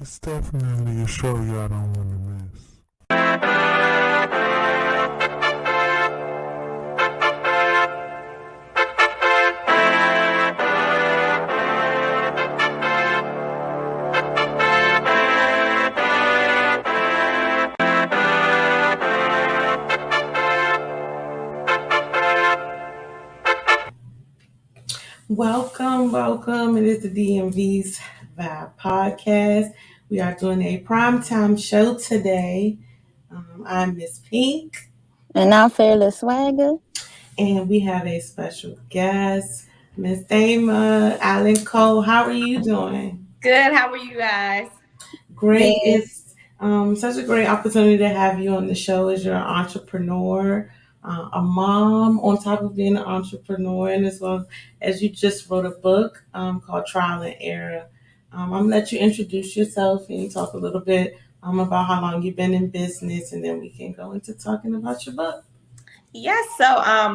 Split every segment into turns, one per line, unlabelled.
It's definitely a show y'all don't want to miss.
Welcome. It is the DMVz Vibe podcast. We are doing a primetime show today. I'm Miss Pink,
And I'm Fearless Swagger.
and we have a special guest, Miss Thema, Alan Cole. How are you doing?
Good. How are you guys?
Great.
Good.
It's such a great opportunity to have you on the show as you're an entrepreneur, a mom, on top of being an entrepreneur, and as well as you just wrote a book called Trial and Error. I'm going to let you introduce yourself and talk a little bit about how long you've been in business, and then we can go into talking about your book.
Yes. So,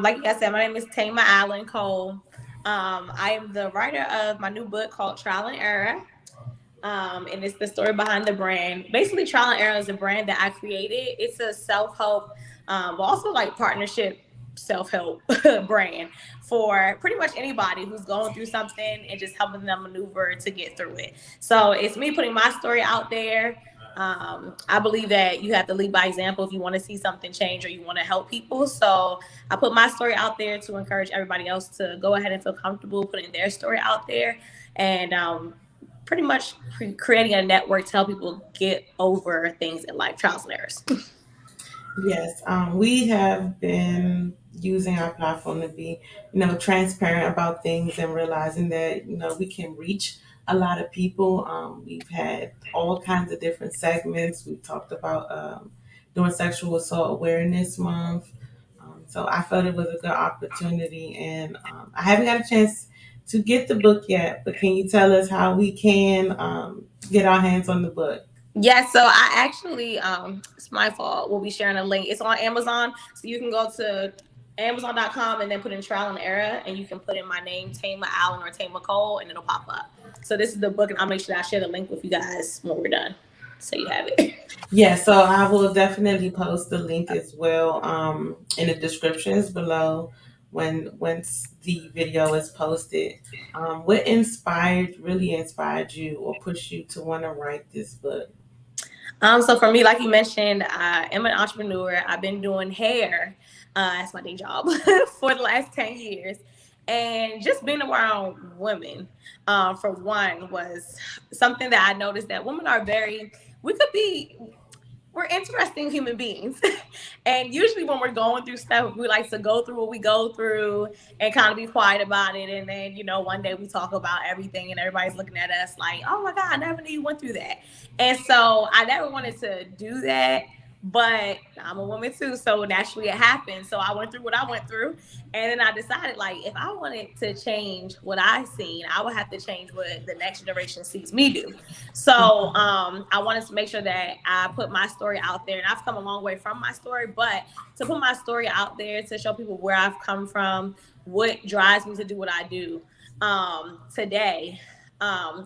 like I said, my name is Tama Allen Cole. I am the writer of my new book called Trial and Error. And it's the story behind the brand. Basically, Trial and Error is a brand that I created. It's a self-help, but also like partnership self-help brand for pretty much anybody who's going through something and just helping them maneuver to get through it. So it's me putting my story out there. I believe that you have to lead by example if you want to see something change or you want to help people. So I put my story out there to encourage everybody else to go ahead and feel comfortable putting their story out there. And pretty much creating a network to help people get over things in life, trials and errors.
Yes, we have been using our platform to be, transparent about things and realizing that, we can reach a lot of people. We've had all kinds of different segments. We've talked about doing Sexual Assault Awareness Month. So I felt it was a good opportunity, and I haven't got a chance to get the book yet. But can you tell us how we can get our hands on the book?
Yeah, so I actually, it's my fault. We'll be sharing a link. It's on Amazon, so you can go to Amazon.com and then put in Trial and Error, and you can put in my name, Tama Allen or Tama Cole, and it'll pop up. So this is the book, and I'll make sure that I share the link with you guys when we're done, so you have it.
Yeah, so I will definitely post the link as well in the descriptions below once the video is posted. What really inspired you or pushed you to want to write this book?
So for me, like you mentioned, I am an entrepreneur. I've been doing hair as my day job for the last 10 years. And just being around women, for one, was something that I noticed that women are we're interesting human beings. And usually when we're going through stuff, we like to go through what we go through and kind of be quiet about it. And then, one day we talk about everything and everybody's looking at us like, oh my God, I never knew you went through that. And so I never wanted to do that. But I'm a woman too, so naturally it happened. So I went through what I went through, and then I decided, like, if I wanted to change what I seen, I would have to change what the next generation sees me do. So I wanted to make sure that I put my story out there, and I've come a long way from my story, but to put my story out there to show people where I've come from, what drives me to do what I do today.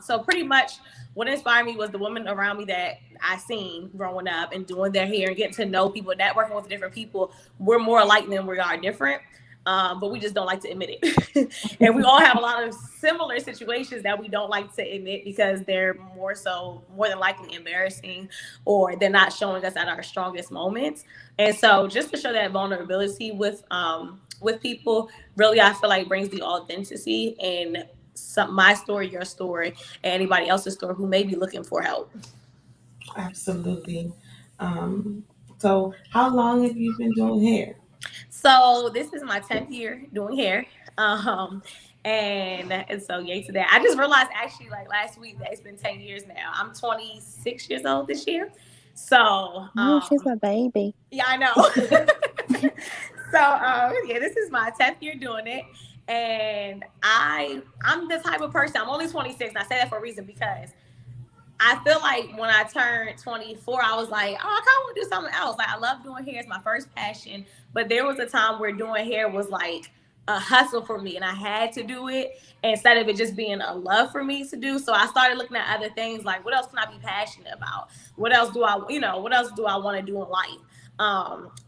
So pretty much what inspired me was the women around me that I seen growing up and doing their hair and getting to know people, networking with different people. We're more alike than we are different, but we just don't like to admit it. And we all have a lot of similar situations that we don't like to admit because they're more than likely embarrassing, or they're not showing us at our strongest moments. And so just to show that vulnerability with people, really, I feel like brings the authenticity and my story, your story, and anybody else's story who may be looking for help.
Absolutely. So how long have you been doing hair?
So this is my 10th year doing hair. And so yay to that. I just realized actually like last week that it's been 10 years now. I'm 26 years old this year. So
Oh, she's my baby.
yeah, I know. So yeah, this is my 10th year doing it. And I'm the type of person, I'm only 26, and I say that for a reason because I feel like when I turned 24, I was like, oh, I kind of want to do something else. Like, I love doing hair. It's my first passion. But there was a time where doing hair was like a hustle for me, and I had to do it instead of it just being a love for me to do. So I started looking at other things like, what else can I be passionate about? What else do I want to do in life?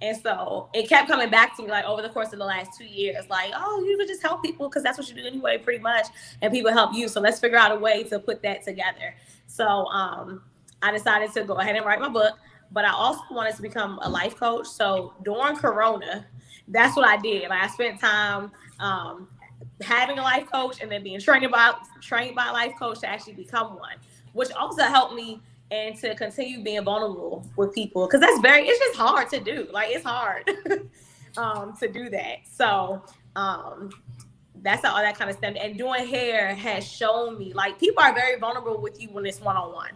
And so it kept coming back to me like over the course of the last 2 years, like, oh, you could just help people because that's what you do anyway, pretty much, and people help you. So let's figure out a way to put that together. So I decided to go ahead and write my book, but I also wanted to become a life coach. So during Corona, that's what I did. Like I spent time having a life coach and then being trained by a life coach to actually become one, which also helped me and to continue being vulnerable with people, because it's just hard to do. Like it's hard to do that. So that's how all that kind of stuff. And doing hair has shown me like people are very vulnerable with you when it's one-on-one.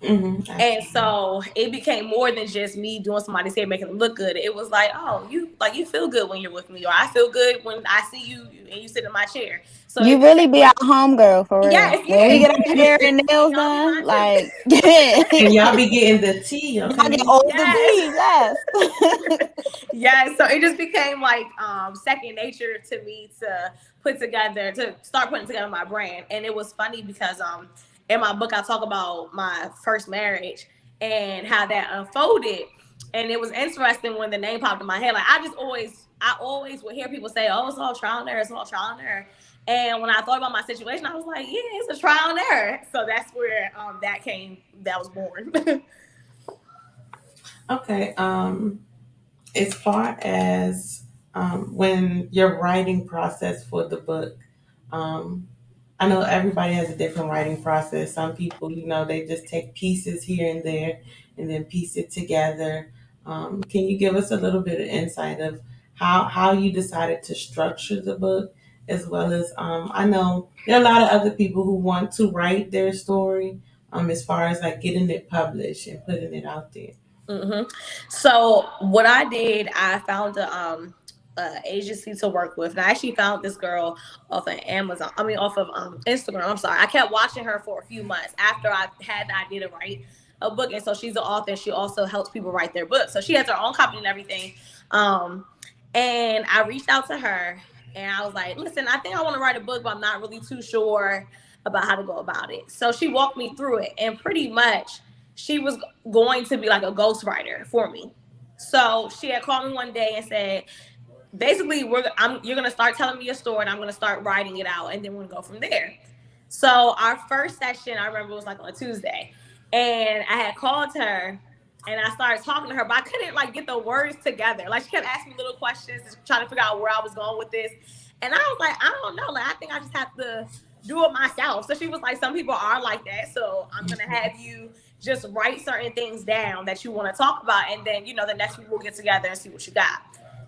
Mm-hmm. And so it became more than just me doing somebody's hair, making them look good. It was like, oh, you feel good when you're with me, or I feel good when I see you and you sit in my chair. So
you really be our homegirl for real.
Yes,
when we get our hair and nails done, like
and y'all be getting the tea, okay?
Y'all get all the tea, yes.
Yes. So it just became like second nature to me to start putting together my brand. And it was funny because in my book, I talk about my first marriage and how that unfolded. And it was interesting when the name popped in my head. Like I always would hear people say, oh, it's all trial and error, it's all trial and error. And when I thought about my situation, I was like, yeah, it's a trial and error. So that's where that was born.
Okay. As far as when your writing process for the book, I know everybody has a different writing process. Some people, they just take pieces here and there and then piece it together. Can you give us a little bit of insight of how you decided to structure the book, as well as I know there are a lot of other people who want to write their story, as far as like getting it published and putting it out there.
Mm-hmm. So what I did, I found a agency to work with, and I actually found this girl off of Instagram. I'm sorry, I kept watching her for a few months after I had the idea to write a book, and so she's an author. And she also helps people write their books, so she has her own company and everything. And I reached out to her, and I was like, "Listen, I think I want to write a book, but I'm not really too sure about how to go about it." So she walked me through it, and pretty much she was going to be like a ghostwriter for me. So she had called me one day and said, basically, you're going to start telling me your story and I'm going to start writing it out, and then we'll go from there. So our first session, I remember, was like on a Tuesday, and I had called her and I started talking to her, but I couldn't like get the words together. Like she kept asking me little questions, trying to figure out where I was going with this. And I was like, I don't know. Like, I think I just have to do it myself. So she was like, some people are like that. So I'm going to have you just write certain things down that you want to talk about. And then, the next week we'll get together and see what you got.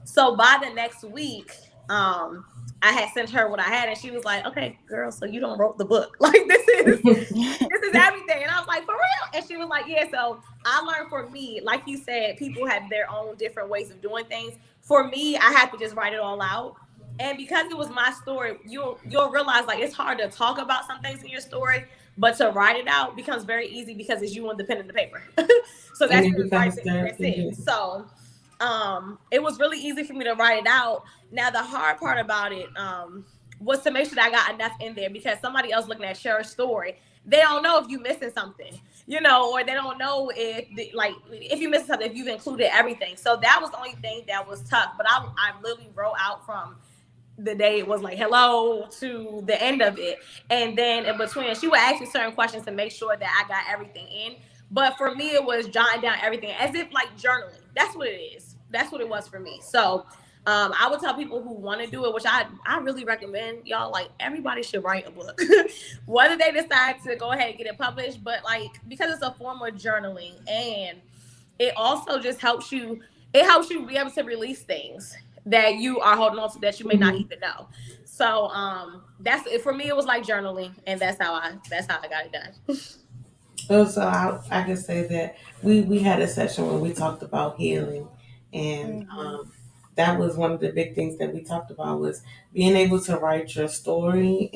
So by the next week, I had sent her what I had, and she was like, okay, girl, so you don't wrote the book. Like this is everything. And I was like, for real? And she was like, yeah. So I learned, for me, like you said, people have their own different ways of doing things. For me, I had to just write it all out. And because it was my story, you'll realize like it's hard to talk about some things in your story, but to write it out becomes very easy because it's you on the pen and the paper. So that's it. So it was really easy for me to write it out. Now the hard part about it was to make sure that I got enough in there, because somebody else looking at your story, they don't know if you're missing something, or they don't know if you're missing something, if you've included everything. So that was the only thing that was tough. But I literally wrote out from the day it was like hello to the end of it, and then in between she would ask me certain questions to make sure that I got everything in. But for me, it was jotting down everything as if like journaling. That's what it is. That's what it was for me. So I would tell people who want to do it, which I really recommend, y'all, like everybody should write a book, whether they decide to go ahead and get it published, but like, because it's a form of journaling, and it also just helps you be able to release things that you are holding on to that you may not even know. So that's it for me. It was like journaling, and that's how I got it done.
So I can say that we had a session where we talked about healing, and that was one of the big things that we talked about, was being able to write your story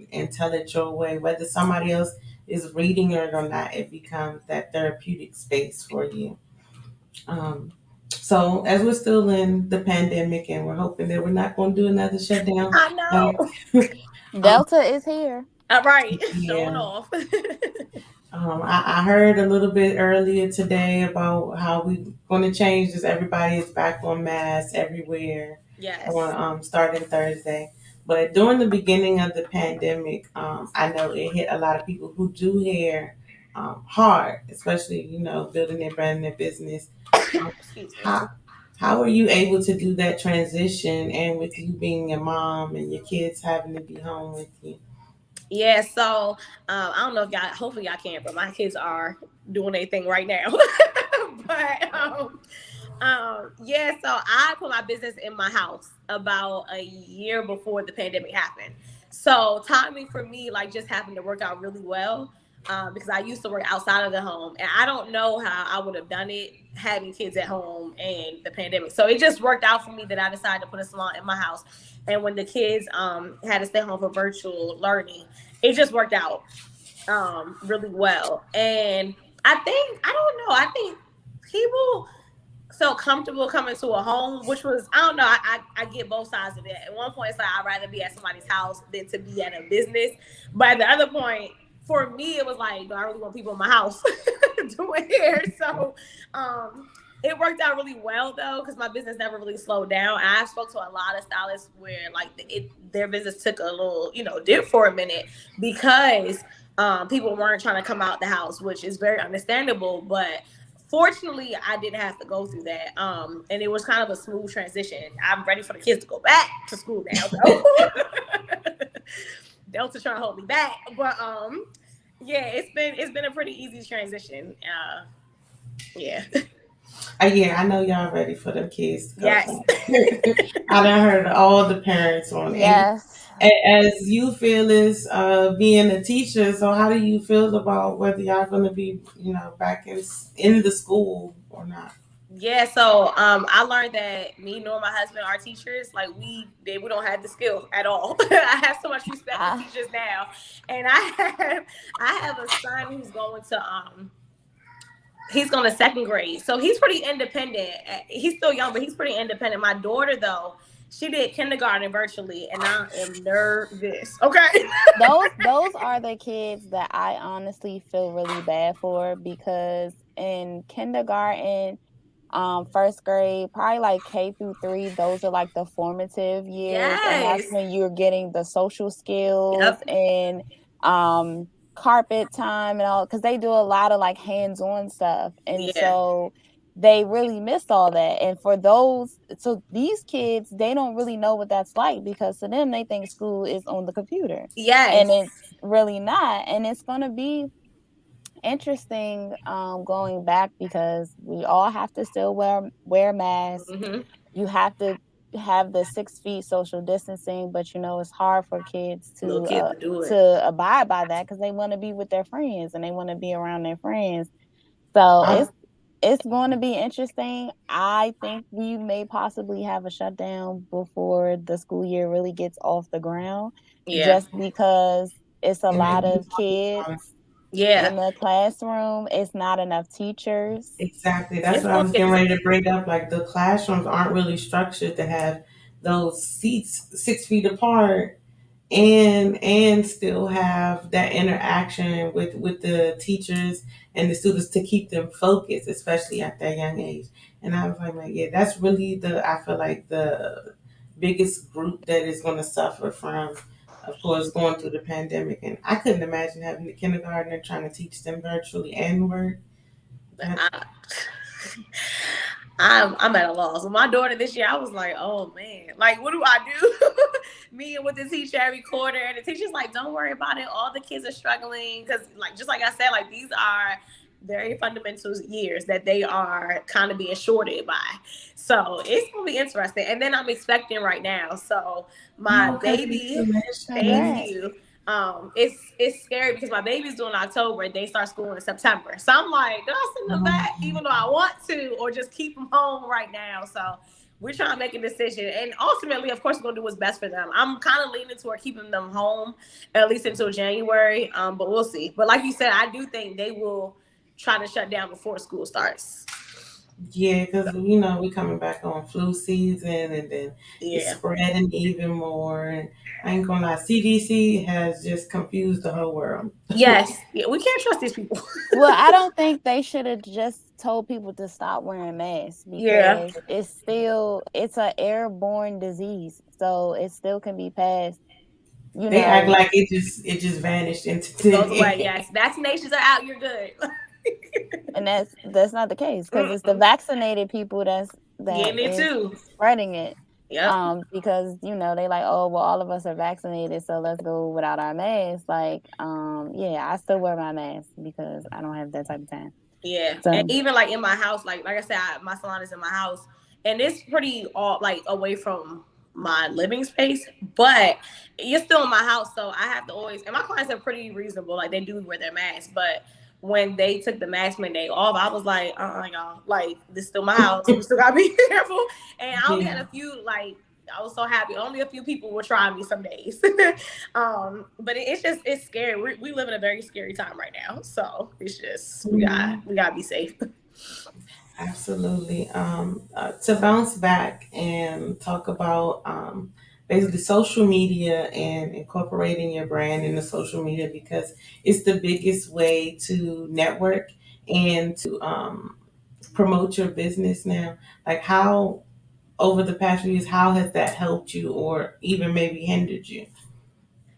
and tell it your way, whether somebody else is reading it or not. It becomes that therapeutic space for you. So as we're still in the pandemic and we're hoping that we're not going to do another shutdown,
I know.
like, um,
Delta is here.
All right, showing
yeah.
off.
I heard a little bit earlier today about how we're going to change this. Everybody is back on masks everywhere
Yes.
on starting Thursday. But during the beginning of the pandemic, I know it hit a lot of people who do hair hard, especially building their brand, their business. Um,
Excuse me.
how how are you able to do that transition, and with you being a mom and your kids having to be home with you?
Yeah, so I don't know if y'all, hopefully y'all can, but my kids are doing their thing right now. but yeah, so I put my business in my house about a year before the pandemic happened. So timing for me, like, just happened to work out really well. Because I used to work outside of the home, and I don't know how I would have done it having kids at home and the pandemic. So it just worked out for me that I decided to put a salon in my house. And when the kids had to stay home for virtual learning, it just worked out really well. And I don't know, I think people felt comfortable coming to a home, which was, I don't know, I get both sides of that. At one point, it's like I'd rather be at somebody's house than to be at a business. But at the other point, for me, it was like, do I really want people in my house doing hair? So it worked out really well, though, because my business never really slowed down. And I spoke to a lot of stylists where, like, their business took a little, dip for a minute because people weren't trying to come out the house, which is very understandable. But fortunately, I didn't have to go through that. And it was kind of a smooth transition. I'm ready for the kids to go back to school now, though. Delta trying to hold me back. But yeah, it's been a pretty easy transition. Yeah.
Yeah, I know y'all ready for them kids to go
Yes.
back. I done heard all the parents on it.
Yes.
As you feel is being a teacher, so how do you feel about whether y'all going to be, back in the school or not?
Yeah, so I learned that me nor my husband are teachers. Like we don't have the skill at all. I have so much respect for teachers now, and I have a son who's going to second grade, so he's pretty independent. He's still young, but he's pretty independent. My daughter, though, she did kindergarten virtually, and I am nervous. Okay.
Those are the kids that I honestly feel really bad for, because in kindergarten, first grade, probably like K through 3, those are like the formative years.
Yes.
And that's when you're getting the social skills.
Yep.
And carpet time and all, because they do a lot of like hands-on stuff. And so they really missed all that. And so these kids, they don't really know what that's like, because to them, they think school is on the computer.
Yes.
And it's really not. And it's going to be interesting going back, because we all have to still wear masks.
Mm-hmm.
You have to have the 6 feet social distancing, but it's hard for kids to abide by that, because they want to be with their friends and they want to be around their friends. So it's going to be interesting. I think we may possibly have a shutdown before the school year really gets off the ground, just because it's a lot of kids in the classroom. It's not enough teachers.
Exactly. That's what I was getting ready to bring up. Like, the classrooms aren't really structured to have those seats 6 feet apart and still have that interaction with the teachers and the students to keep them focused, especially at that young age. And I was like, yeah, that's really I feel like the biggest group that is going to suffer from, of course, going through the pandemic. And I couldn't imagine having the kindergartner trying to teach them virtually and work.
I'm at a loss. With my daughter this year, I was like, oh man, like, what do I do? Meeting with the teacher every quarter, and the teacher's like, don't worry about it. All the kids are struggling because, like, just like I said, like, these are very fundamental years that they are kind of being shorted by. So it's gonna be interesting. And then I'm expecting right now. So my baby, thank you. It's scary because my baby's due in October and they start school in September. So I'm like, do I send them back even though I want to, or just keep them home right now? So we're trying to make a decision. And ultimately, of course, we're going to do what's best for them. I'm kind of leaning toward keeping them home at least until January, but we'll see. But like you said, I do think they will try to shut down before school starts.
Yeah, because we're coming back on flu season, and then it's
Yeah.
spreading even more. And I ain't gonna lie, CDC has just confused the whole world.
Yes. Yeah, we can't trust these people.
Well, I don't think they should have just told people to stop wearing masks
Yeah.
because it's an airborne disease, so it still can be passed. You
They act
know,
like it just vanished into thin
Goes away.
air.
Yes. Vaccinations are out. You're good.
and that's not the case because it's the
Mm-mm.
vaccinated people that
Getting it
is
too.
spreading it.
Yep.
Because they like, oh well, all of us are vaccinated, so let's go without our masks. Like, yeah, I still wear my mask because I don't have that type of time.
Yeah. And
So
even like in my house, like I said, my salon is in my house, and it's pretty all like away from my living space, but you're still in my house, so I have to always. And my clients are pretty reasonable, like they do wear their masks, but when they took the mask mandate off, I was like, y'all, like this is still my house. We still gotta be careful. And I only had
Yeah.
a few, like I was so happy. Only a few people were trying me some days. But it's scary. We live in a very scary time right now, so it's just we gotta be safe.
Absolutely. To bounce back and talk about basically social media and incorporating your brand in the social media, because it's the biggest way to network and to promote your business now. Like, how, over the past few years, how has that helped you or even maybe hindered you?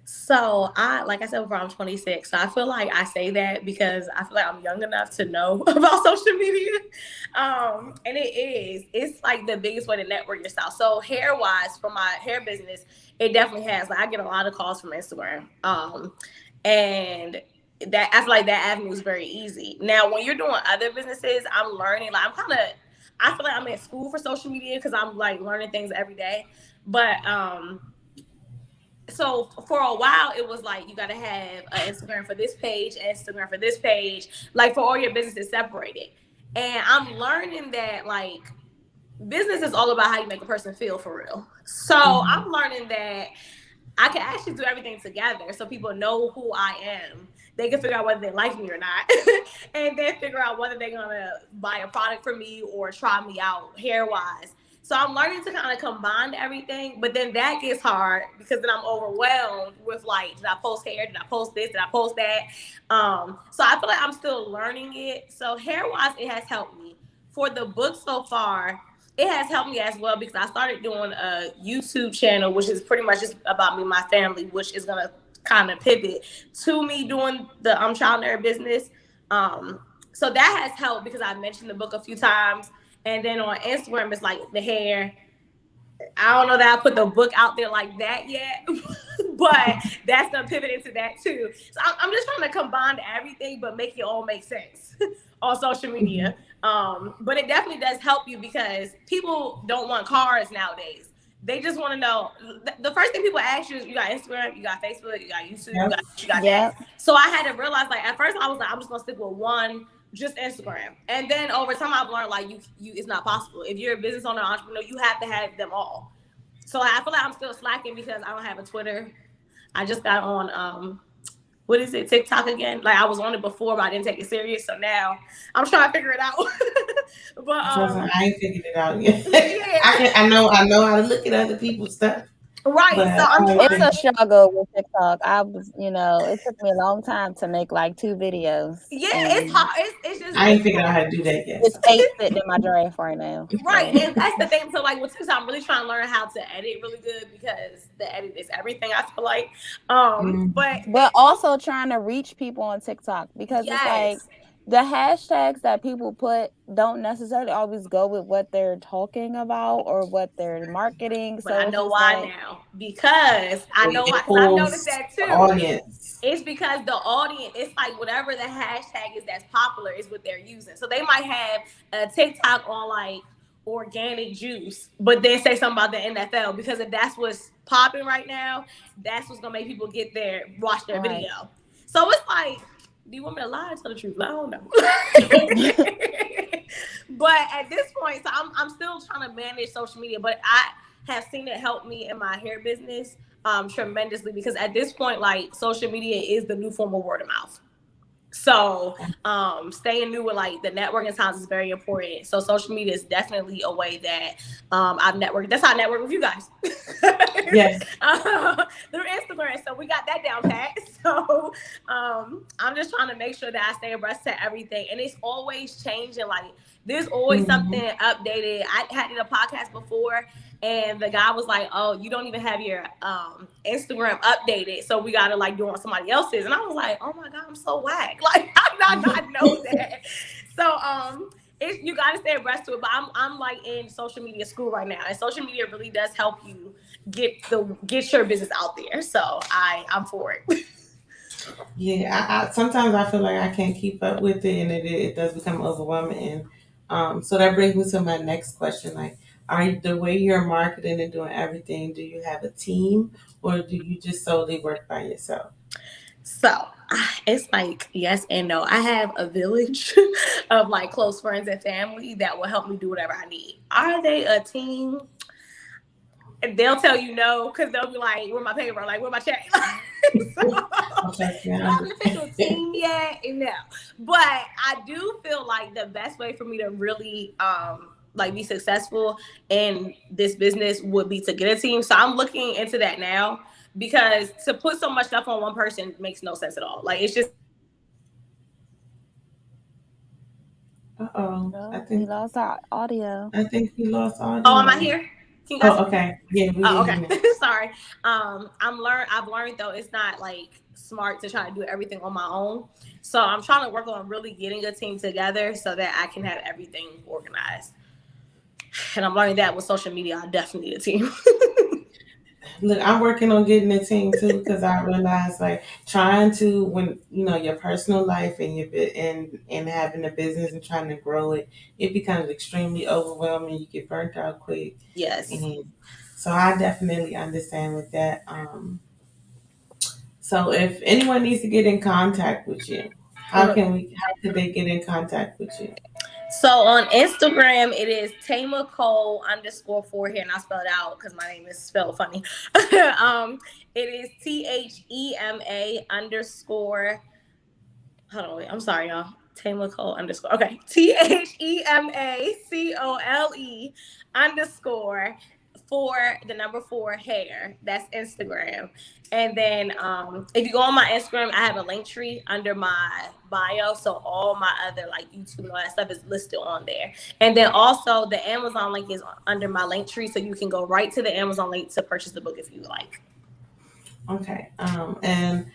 So like I said before, I'm 26. So I feel like I say that because I feel like I'm young enough to know about social media. And it's like the biggest way to network yourself. So hair wise, for my hair business, it definitely has. Like I get a lot of calls from Instagram. And that I feel like that avenue is very easy. Now, when you're doing other businesses, I'm learning. Like I feel like I'm in school for social media because I'm like learning things every day. But so for a while it was like you got to have an Instagram for this page, Instagram for this page, like for all your businesses separated. And I'm learning that like business is all about how you make a person feel for real. So I'm learning that I can actually do everything together so people know who I am. They can figure out whether they like me or not, and then figure out whether they're gonna buy a product from me or try me out hair wise. So I'm learning to kind of combine everything, but then that gets hard because then I'm overwhelmed with like, did I post hair? Did I post this? Did I post that? So I feel like I'm still learning it. So hair wise, it has helped me. For the book so far, it has helped me as well because I started doing a YouTube channel, which is pretty much just about me and my family, which is gonna kind of pivot to me doing the trial and error business. So that has helped because I mentioned the book a few times, and then on Instagram it's like the hair. I don't know that I put the book out there like that yet, but that's gonna pivot into that too. So I'm just trying to combine everything, but make it all make sense on social media. But it definitely does help you because people don't want cards nowadays. They just want to know. The first thing people ask you is, you got Instagram, you got Facebook, you got YouTube, you got that. So I had to realize, like, at first I was like, I'm just gonna stick with one, just Instagram. And then over time I've learned like you it's not possible. If you're a business owner, entrepreneur, you have to have them all. So I feel like I'm still slacking because I don't have a Twitter. I just got on what is it, TikTok again? Like I was on it before, but I didn't take it serious. So now I'm trying to figure it out. But
I ain't figured it out yet. Yeah. I know how to look at other people's stuff.
Right. So
it's a struggle with TikTok. It took me a long time to make like 2 videos.
Yeah, it's hard. It's just
I ain't figured out how to do that yet.
It's 8 sitting in my draft right now.
Right, and that's the thing. So like with TikTok, I'm really trying to learn how to edit really good because the edit is everything, I feel like. But
also trying to reach people on TikTok because it's like the hashtags that people put don't necessarily always go with what they're talking about or what they're marketing.
But so I know why now. Because I know why, because I noticed that too.
Audience.
It's because the audience, it's like whatever the hashtag is that's popular is what they're using. So they might have a TikTok on like organic juice, but then say something about the NFL because if that's what's popping right now, that's what's gonna make people watch their video. So it's like, do you want me to lie or tell the truth? I don't know. But at this point, so I'm still trying to manage social media, but I have seen it help me in my hair business tremendously because at this point, like social media is the new form of word of mouth. So staying new with like the networking times is very important. So social media is definitely a way that I've networked. That's how I network with you guys.
Yes.
Through Instagram. So we got that down pat. So I'm just trying to make sure that I stay abreast to everything. And it's always changing. Like there's always something updated. I had did a podcast before, and the guy was like, "Oh, you don't even have your Instagram updated, so we gotta like do it on somebody else's." And I was like, "Oh my god, I'm so whack! Like I did not know that." So you gotta stay abreast to it. But I'm like in social media school right now, and social media really does help you get your business out there. So I'm for it.
Yeah, I sometimes I feel like I can't keep up with it, and it does become overwhelming. And so that brings me to my next question: like, the way you're marketing and doing everything? Do you have a team, or do you just solely work by yourself?
So it's like yes and no. I have a village of like close friends and family that will help me do whatever I need. Are they a team? They'll tell you no, because they'll be like, "Where my paper? Like, where my check?" So,
Okay,
not an official team yet, no. But I do feel like the best way for me to really like be successful in this business would be to get a team. So I'm looking into that now, because to put so much stuff on one person makes no sense at all. Like it's just
I
We
think
lost our audio.
we lost audio.
oh, am I here? Can you guys
okay. Yeah, we
Oh,
hear
okay.
you.
Sorry. I've learned though it's not like smart to try to do everything on my own. So I'm trying to work on really getting a team together so that I can have everything organized. And I'm learning that with social media, I definitely need a team.
Look, I'm working on getting a team too, because I realize like trying to, when your personal life and and having a business and trying to grow it, it becomes extremely overwhelming. You get burnt out quick,
Yes.
and so I definitely understand with that. So if anyone needs to get in contact with you, how could they get in contact with you?
So on Instagram, it is Tama Cole _4 here, and I spell it out because my name is spelled funny. It is THEMA _. Hold on, wait. I'm sorry, y'all. Tama Cole _ Okay, THEMACOLE _ for the number 4 hair. That's Instagram. And then if you go on my Instagram, I have a link tree under my bio. So all my other like YouTube and all that stuff is listed on there. And then also the Amazon link is under my link tree. So you can go right to the Amazon link to purchase the book if you like.
Okay. And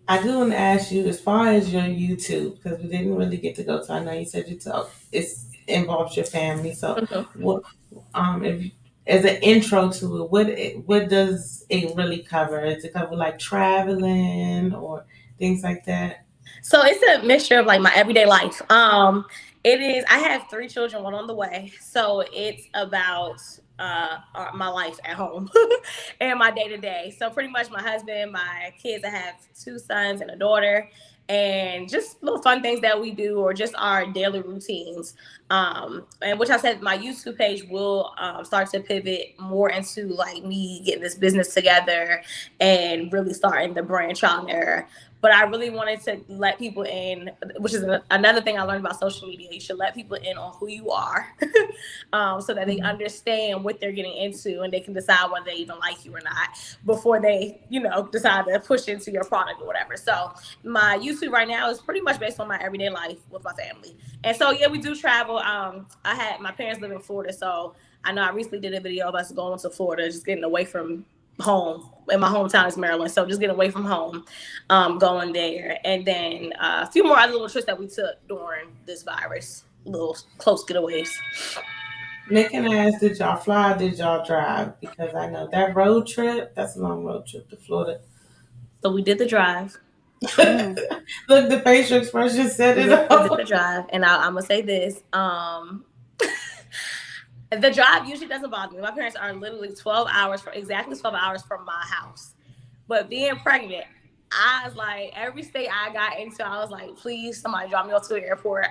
I do want to ask you, as far as your YouTube, because we didn't really get to go to. I know you said it involves your family. So what if as an intro to it, what does it really cover? Does it cover like traveling or things like that?
So it's a mixture of like my everyday life. It is. I have 3 children, one on the way. So it's about my life at home and my day to day. So pretty much my husband, my kids. I have 2 sons and a daughter, and just little fun things that we do, or just our daily routines. And which I said my YouTube page will start to pivot more into like me getting this business together and really starting the brand trial and error. But I really wanted to let people in, which is another thing I learned about social media. You should let people in on who you are so that they understand what they're getting into, and they can decide whether they even like you or not before they, decide to push into your product or whatever. So my YouTube right now is pretty much based on my everyday life with my family. And so, yeah, we do travel. My parents live in Florida, so I know I recently did a video of us going to Florida, just getting away from home. And my hometown is Maryland, so just getting away from home, going there. And then a few more other little trips that we took during this virus, little close getaways.
Nick and I asked, did y'all fly or did y'all drive? Because I know that road trip, that's a long road trip to Florida.
So we did the drive.
Look, the facial expression said it all.
We did the drive. And I'm going to say this. The drive usually doesn't bother me. My parents are literally exactly 12 hours from my house. But being pregnant, I was like, every state I got into, I was like, please, somebody drop me off to the airport.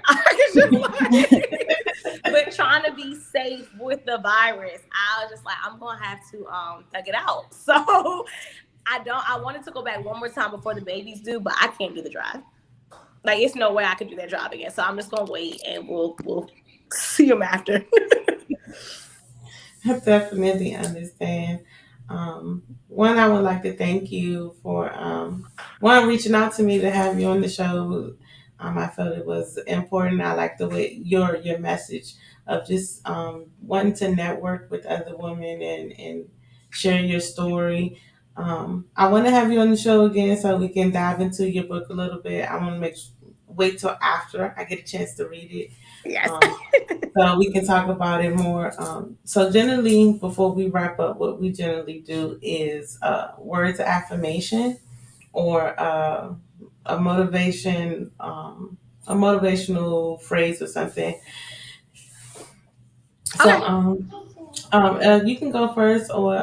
But trying to be safe with the virus, I was just like, I'm going to have to thug it out. So I wanted to go back one more time before the babies do, but I can't do the drive. Like, it's no way I could do that job again. So I'm just gonna wait, and we'll see him after.
I definitely understand. One, I would like to thank you for one reaching out to me to have you on the show. I felt it was important. I like the way your message of just wanting to network with other women and share your story. I want to have you on the show again so we can dive into your book a little bit. I want to wait till after I get a chance to read it.
Yes.
So we can talk about it more. So generally, before we wrap up, what we generally do is words of affirmation or a motivational phrase or something. So
Okay.
you can go first, or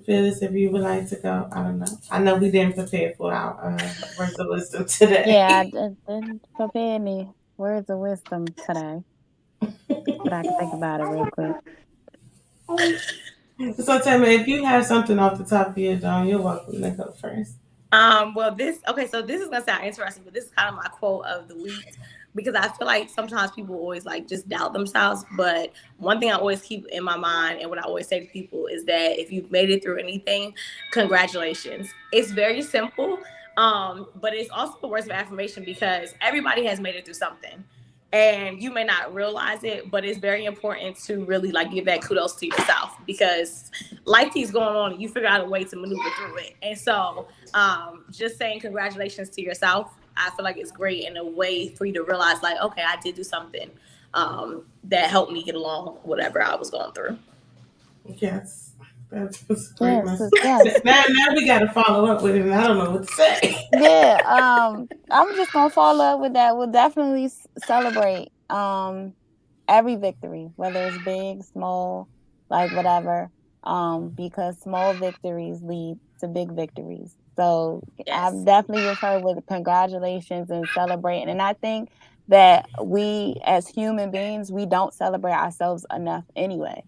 Phyllis, if you would like to go. I don't know. I know we didn't prepare for our words of wisdom today.
Yeah, I didn't prepare any words of wisdom today, but I can think about it real quick.
So tell me, if you have something off the top of your dome, you're welcome to go first.
Well, so this is gonna sound interesting, but this is kind of my quote of the week because I feel like sometimes people always like just doubt themselves. But one thing I always keep in my mind and what I always say to people is that if you've made it through anything, congratulations. It's very simple, but it's also a words of affirmation because everybody has made it through something. And you may not realize it, but it's very important to really like give that kudos to yourself because life keeps going on and you figure out a way to maneuver through it. And so just saying congratulations to yourself, I feel like it's great in a way for you to realize like, okay, I did do something that helped me get along whatever I was going through.
Yes. That's great.
Yes.
Now we got to follow up with it, and I don't know what to say.
Yeah, I'm just gonna follow up with that. We'll definitely celebrate every victory, whether it's big, small, like whatever. Because small victories lead to big victories. So
Yes.
I'm definitely with her with congratulations and celebrating. And I think that we as human beings, we don't celebrate ourselves enough anyway.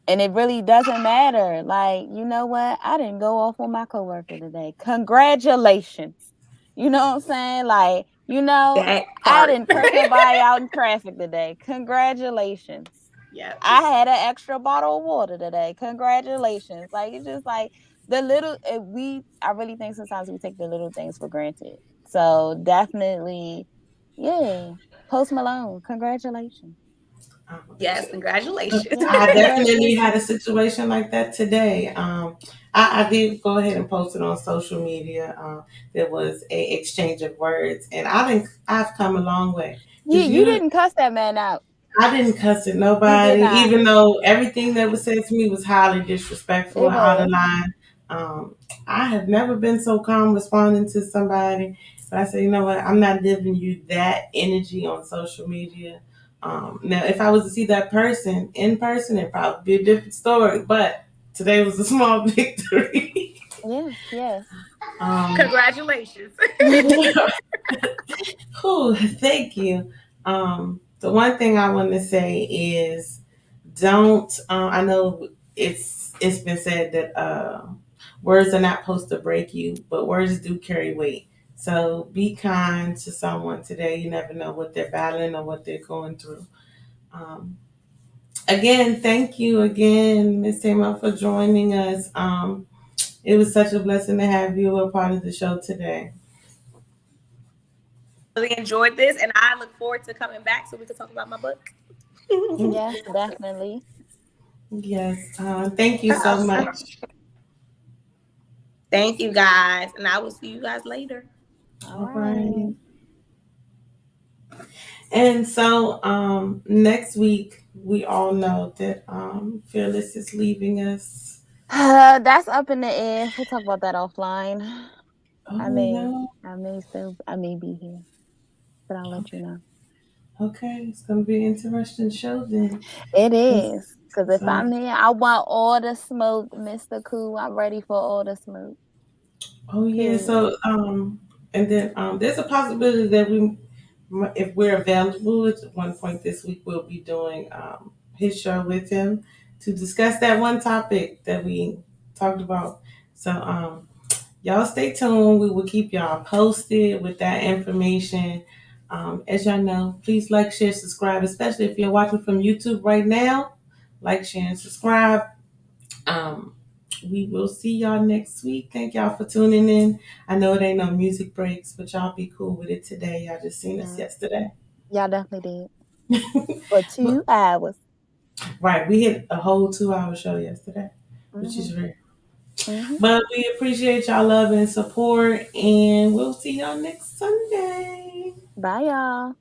And it really doesn't matter. Like, you know what? I didn't go off on my coworker today. Congratulations. You know what I'm saying? Like, I didn't curse nobody out in traffic today. Congratulations.
Yeah.
I had an extra bottle of water today. Congratulations. Like, it's just like the little, I really think sometimes we take the little things for granted. So definitely, yeah. Post Malone, congratulations.
Yes, congratulations.
I definitely had a situation like that today. I did go ahead and post it on social media. There was a exchange of words, and I've come a long way.
You didn't cuss that man out.
I didn't cuss at nobody, even though everything that was said to me was highly disrespectful and out of line. I have never been so calm responding to somebody. But I said, you know what? I'm not giving you that energy on social media. Now, if I was to see that person in person, it'd probably be a different story. But today was a small victory.
Yes.
Congratulations.
Thank you. The one thing I want to say is don't. I know it's been said that words are not supposed to break you, but words do carry weight. So be kind to someone today. You never know what they're battling or what they're going through. Again, thank you again, Ms. Thema, for joining us. It was such a blessing to have you a part of the show today.
Really enjoyed this, and I look forward to coming back so we can talk about my book.
Yes, definitely.
Yes. Thank you so much.
Thank you, guys, and I will see you guys later.
All right. And so next week, we all know that Fearless is leaving us.
That's up in the air. We'll talk about that offline.
Oh,
I may be here, but I'll let you know.
Okay, it's gonna be an interesting show then.
It is, because if I'm here, I want all the smoke, Mr. Cool. I'm ready for all the smoke.
Oh yeah. So and then there's a possibility that if we're available at one point this week, we'll be doing his show with him to discuss that one topic that we talked about. So y'all stay tuned. We will keep y'all posted with that information. As y'all know, please like, share, subscribe, especially if you're watching from YouTube right now. Like, share, and subscribe. We will see y'all next week. Thank y'all for tuning in. I know it ain't no music breaks, but y'all be cool with it today. Y'all just seen us yesterday.
Y'all definitely did. For 2 hours.
Right. We hit a whole 2-hour show yesterday, which is rare. But we appreciate y'all love and support, and we'll see y'all next Sunday.
Bye, y'all.